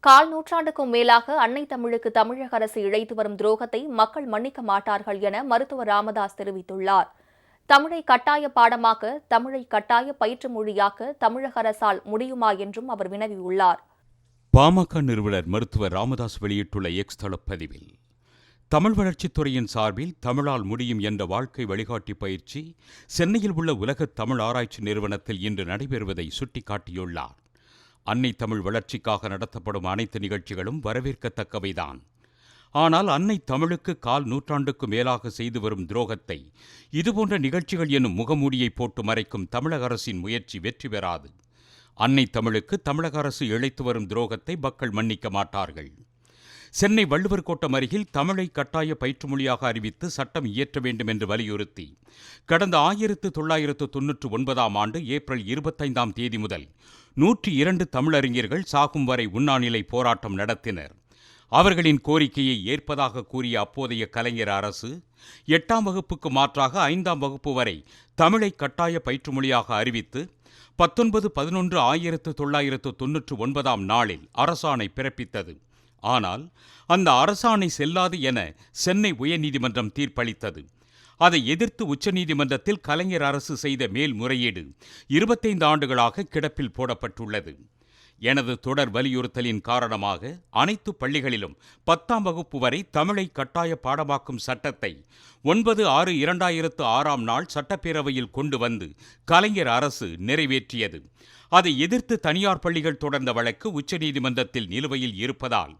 கால் நூற்றாண்டுக்கும் மேலாக அன்னை தமிழுக்கு தமிழக அரசு இழைத்து வரும் துரோகத்தை மக்கள் மன்னிக்க மாட்டார்கள் என மருத்துவர் ராமதாஸ் தெரிவித்துள்ளார். தமிழை கட்டாய பாடமாக்க, தமிழை கட்டாய பயிற்று மொழியாக்க தமிழக அரசால் முடியுமா என்றும் அவர் வினவியுள்ளார். பாமக நிறுவனர் மருத்துவர் ராமதாஸ் வெளியிட்டுள்ள எக்ஸ் தள பதிவில், தமிழ் வளர்ச்சித்துறையின் சார்பில் தமிழால் முடியும் என்ற வாழ்க்கை வழிகாட்டி பயிற்சி சென்னையில் உள்ள உலக தமிழ் ஆராய்ச்சி நிறுவனத்தில் இன்று நடைபெறுவதை சுட்டிக்காட்டியுள்ளார். அன்னை தமிழ் வளர்ச்சிக்காக நடத்தப்படும் அனைத்து நிகழ்ச்சிகளும் வரவேற்கத்தக்கவைதான். ஆனால் அன்னை தமிழுக்கு கால் நூற்றாண்டுக்கு மேலாக செய்து வரும் துரோகத்தை இதுபோன்ற நிகழ்ச்சிகள் எனும் முகமூடியை போட்டு மறைக்கும் தமிழக அரசின் முயற்சி வெற்றி பெறாது. அன்னை தமிழுக்கு தமிழக அரசு இழைத்து வரும் துரோகத்தை மக்கள் மன்னிக்க மாட்டார்கள். சென்னை வள்ளுவர் கோட்டம் அருகில் தமிழை கட்டாய பயிற்று மொழியாக அறிவித்து சட்டம் இயற்ற வேண்டும் என்று வலியுறுத்தி கடந்த 1999 ஆண்டு ஏப்ரல் 25 முதல் 102 தமிழறிஞர்கள் சாகும் வரை உண்ணாநிலை போராட்டம் நடத்தினர். அவர்களின் கோரிக்கையை ஏற்பதாக கூறிய அப்போதைய கலைஞர் அரசு 8ஆம் வகுப்புக்கு மாற்றாக 5ஆம் வகுப்பு வரை தமிழை கட்டாய பயிற்று மொழியாக அறிவித்து 19/11/1999 நாளில் அரசாணை பிறப்பித்தது. ஆனால் அந்த அரசாணை செல்லாது என சென்னை உயர்நீதிமன்றம் தீர்ப்பளித்தது. அதை எதிர்த்து உச்சநீதிமன்றத்தில் கலைஞர் அரசு செய்த மேல்முறையீடு 25 ஆண்டுகளாக கிடப்பில் போடப்பட்டுள்ளது. எனது தொடர் வலியுறுத்தலின் காரணமாக அனைத்து பள்ளிகளிலும் 10ஆம் வகுப்பு வரை தமிழை கட்டாய பாடமாக்கும் சட்டத்தை 9/6/2006 நாள் சட்டப்பேரவையில் கொண்டு வந்து கலைஞர் அரசு நிறைவேற்றியது. அதை எதிர்த்து தனியார் பள்ளிகள் தொடர்ந்த வழக்கு உச்சநீதிமன்றத்தில் நிலுவையில் இருப்பதால்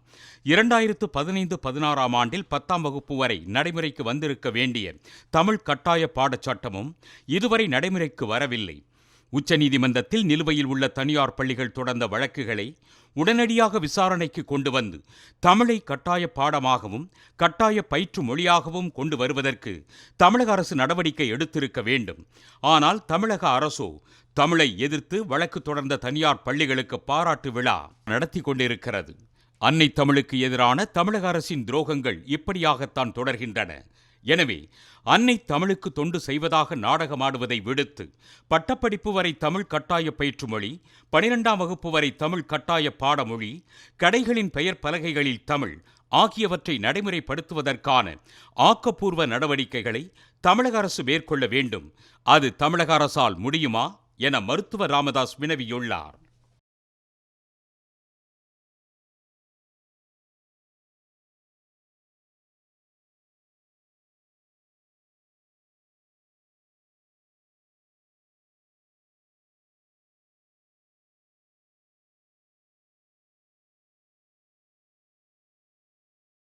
2015-16 ஆண்டில் 10ஆம் வகுப்பு வரை நடைமுறைக்கு வந்திருக்க வேண்டிய தமிழ் கட்டாய பாடச்சட்டமும் இதுவரை நடைமுறைக்கு வரவில்லை. உச்சநீதிமன்றத்தில் நிலுவையில் உள்ள தனியார் பள்ளிகள் தொடர்ந்த வழக்குகளை உடனடியாக விசாரணைக்கு கொண்டு வந்து தமிழை கட்டாய பாடமாகவும் கட்டாய பயிற்று மொழியாகவும் கொண்டு வருவதற்கு தமிழக அரசு நடவடிக்கை எடுத்திருக்க வேண்டும். ஆனால் தமிழக அரசோ தமிழை எதிர்த்து வழக்கு தொடர்ந்த தனியார் பள்ளிகளுக்கு பாராட்டு விழா நடத்தி கொண்டிருக்கிறது. அன்னை தமிழுக்கு எதிரான தமிழக அரசின் துரோகங்கள் இப்படியாகத்தான் தொடர்கின்றன. எனவே அன்னை தமிழுக்கு தொண்டு செய்வதாக நாடகமாடுவதை விடுத்து பட்டப்படிப்பு வரை தமிழ் கட்டாய பயிற்று மொழி, 12ஆம் வகுப்பு வரை தமிழ் கட்டாய பாடமொழி, கடைகளின் பெயர் பலகைகளில் தமிழ் ஆகியவற்றை நடைமுறைப்படுத்துவதற்கான ஆக்கப்பூர்வ நடவடிக்கைகளை தமிழக அரசு மேற்கொள்ள வேண்டும். அது தமிழக அரசால் முடியுமா என மருத்துவர் ராமதாஸ் வினவியுள்ளார்.